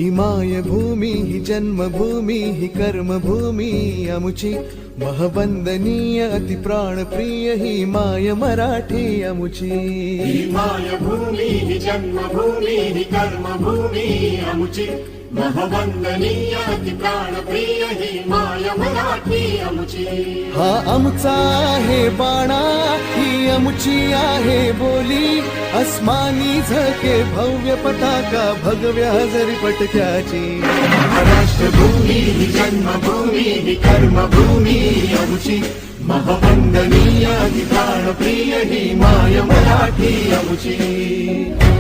ही मायभूमी ही जन्मभूमी ही कर्मभूमी अमुची महवंदनीय अति प्राणप्रिय ही माय मराठी अमुची ही मायभूमी ही जन्मभूमी ही कर्मभूमी अमुची महवंदनीय अति प्राणप्रिय ही माय मराठी अमुची हा आमचा आहे बाणा ही अमुची आहे बोली अस्मानी झके भव्य पताका भगव्या हजरी पटक्याची राष्ट्रभूमी ही जन्मभूमी ही कर्मभूमी अमुची महवंदनीय अति प्राणप्रिय ही माय मराठी अमुची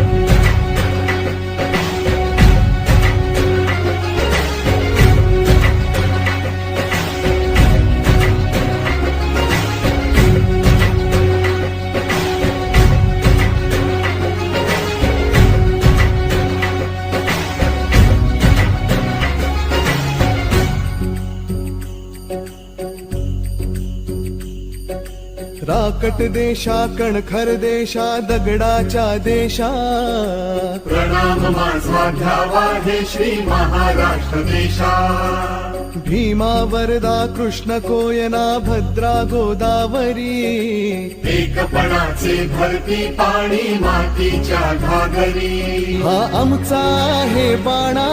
राकट देशा कणखर देशा दगडाच्या देशा प्रणाम माझा घ्यावा हे श्री महाराष्ट्र देशा भीमा वरदा कृष्ण कोयना भद्रा गोदावरी एकपणाचे भरती पाणी मातीच्या घागरी हा आमचा आहे बाणा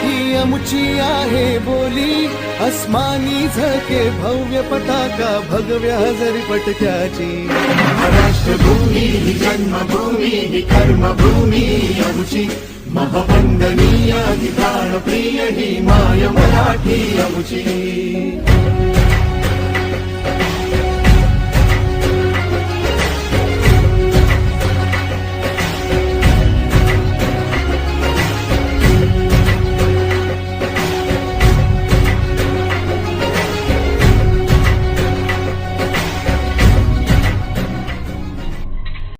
ही अमुची आहे बोली अस्मानी झके भव्य पताका भगव्या हजरी पटक्याची राष्ट्रभूमी ही जन्मभूमी ही कर्मभूमी अमुची महवंदनीय अति प्राणप्रिय ही माय मराठी अमुची